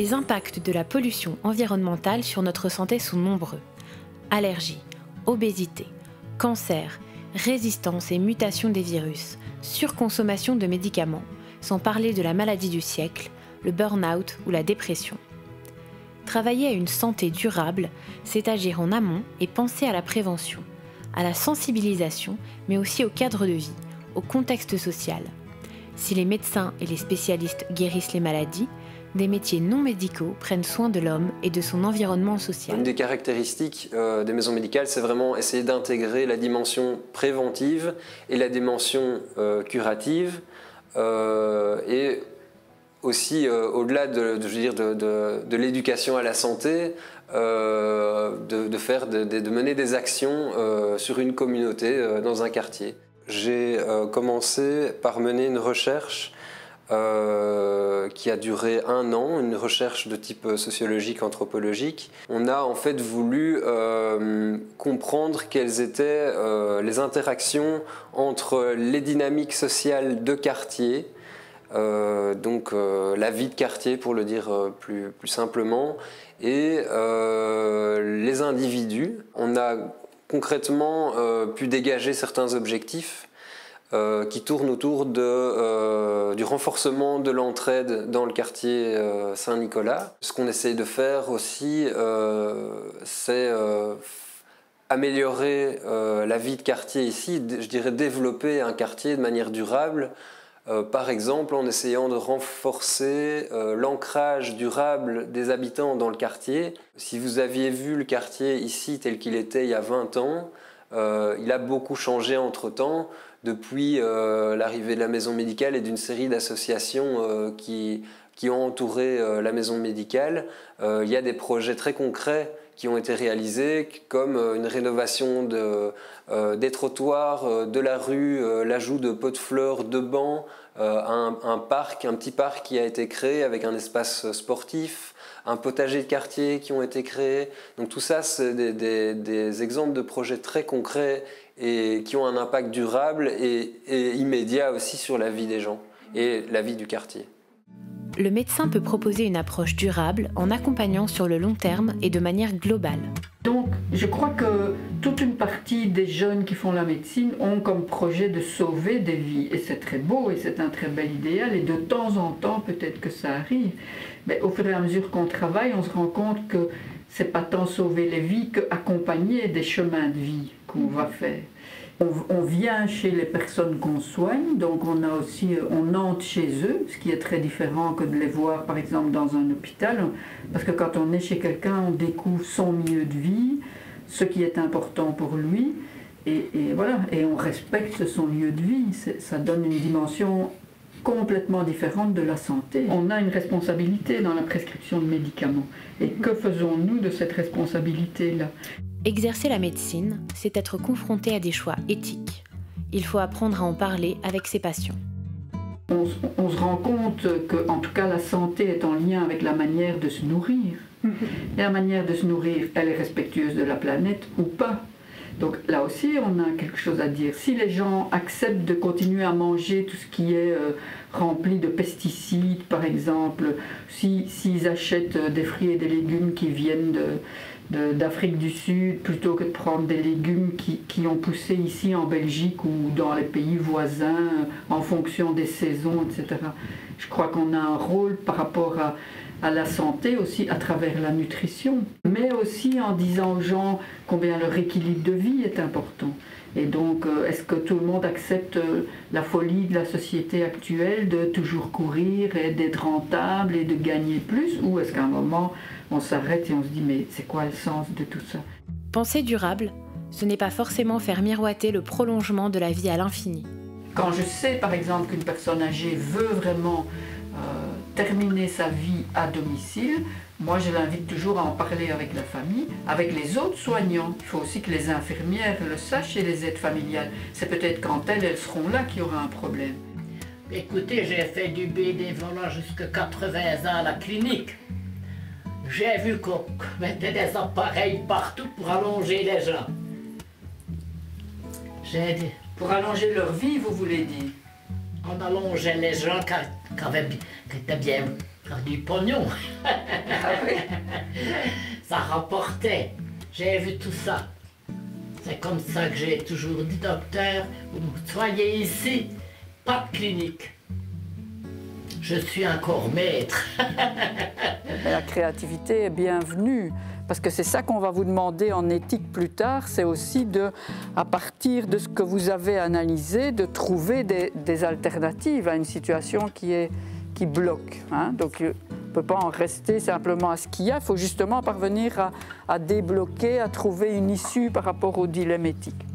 Les impacts de la pollution environnementale sur notre santé sont nombreux. Allergies, obésité, cancer, résistance et mutation des virus, surconsommation de médicaments, sans parler de la maladie du siècle, le burn-out ou la dépression. Travailler à une santé durable, c'est agir en amont et penser à la prévention, à la sensibilisation, mais aussi au cadre de vie, au contexte social. Si les médecins et les spécialistes guérissent les maladies, des métiers non médicaux prennent soin de l'homme et de son environnement social. Une des caractéristiques des maisons médicales, c'est vraiment essayer d'intégrer la dimension préventive et la dimension curative, et aussi au-delà de l'éducation à la santé, de mener des actions sur une communauté, dans un quartier. J'ai commencé par mener une recherche qui a duré 1 an, une recherche de type sociologique, anthropologique. On a en fait voulu comprendre quelles étaient les interactions entre les dynamiques sociales de quartier, donc la vie de quartier pour le dire plus simplement, et les individus. On a concrètement pu dégager certains objectifs qui tournent autour du renforcement de l'entraide dans le quartier Saint-Nicolas. Ce qu'on essaye de faire aussi, c'est améliorer la vie de quartier ici, je dirais développer un quartier de manière durable, par exemple en essayant de renforcer l'ancrage durable des habitants dans le quartier. Si vous aviez vu le quartier ici tel qu'il était il y a 20 ans, il a beaucoup changé entre-temps, depuis l'arrivée de la maison médicale et d'une série d'associations qui ont entouré la maison médicale. Il y a des projets très concrets qui ont été réalisés, comme une rénovation des trottoirs, de la rue, l'ajout de pots de fleurs, de bancs, un petit parc qui a été créé avec un espace sportif, un potager de quartier qui ont été créés. Donc tout ça, c'est des exemples de projets très concrets et qui ont un impact durable et immédiat aussi sur la vie des gens et la vie du quartier. Le médecin peut proposer une approche durable en accompagnant sur le long terme et de manière globale. Donc, je crois que toute une partie des jeunes qui font la médecine ont comme projet de sauver des vies. Et c'est très beau et c'est un très bel idéal. Et de temps en temps, peut-être que ça arrive. Mais au fur et à mesure qu'on travaille, on se rend compte que c'est pas tant sauver les vies qu'accompagner des chemins de vie qu'on va faire. On vient chez les personnes qu'on soigne, donc on entre chez eux, ce qui est très différent que de les voir par exemple dans un hôpital, parce que quand on est chez quelqu'un, on découvre son milieu de vie, ce qui est important pour lui, et voilà, et on respecte son lieu de vie. Ça donne une dimension complètement différente de la santé. On a une responsabilité dans la prescription de médicaments. Et que faisons-nous de cette responsabilité-là ? Exercer la médecine, c'est être confronté à des choix éthiques. Il faut apprendre à en parler avec ses patients. On se rend compte que, en tout cas, la santé est en lien avec la manière de se nourrir. Et la manière de se nourrir, elle est respectueuse de la planète ou pas. Donc là aussi, on a quelque chose à dire. Si les gens acceptent de continuer à manger tout ce qui est rempli de pesticides, par exemple, s'ils achètent des fruits et des légumes qui viennent d'Afrique du Sud, plutôt que de prendre des légumes qui ont poussé ici en Belgique ou dans les pays voisins, en fonction des saisons, etc. Je crois qu'on a un rôle par rapport à la santé aussi à travers la nutrition, mais aussi en disant aux gens combien leur équilibre de vie est important. Et donc, est-ce que tout le monde accepte la folie de la société actuelle de toujours courir et d'être rentable et de gagner plus, ou est-ce qu'à un moment, on s'arrête et on se dit mais c'est quoi le sens de tout ça ? Penser durable, ce n'est pas forcément faire miroiter le prolongement de la vie à l'infini. Quand je sais par exemple qu'une personne âgée veut vraiment terminer sa vie à domicile, moi je l'invite toujours à en parler avec la famille, avec les autres soignants. Il faut aussi que les infirmières le sachent et les aides familiales. C'est peut-être quand elles seront là qu'il y aura un problème. Écoutez, j'ai fait du bénévolat jusqu'à 80 ans à la clinique. J'ai vu qu'on mettait des appareils partout pour allonger les gens. Pour allonger leur vie, vous voulez dire ? On allongeait les gens qui étaient bien faire du pognon. Ah oui. Ça rapportait. J'ai vu tout ça. C'est comme ça que j'ai toujours dit, docteur, vous soyez ici, pas de clinique. Je suis encore maître. La créativité est bienvenue, parce que c'est ça qu'on va vous demander en éthique plus tard, c'est aussi à partir de ce que vous avez analysé, de trouver des alternatives à une situation qui bloque. Hein. Donc on ne peut pas en rester simplement à ce qu'il y a, il faut justement parvenir à débloquer, à trouver une issue par rapport au dilemme éthique.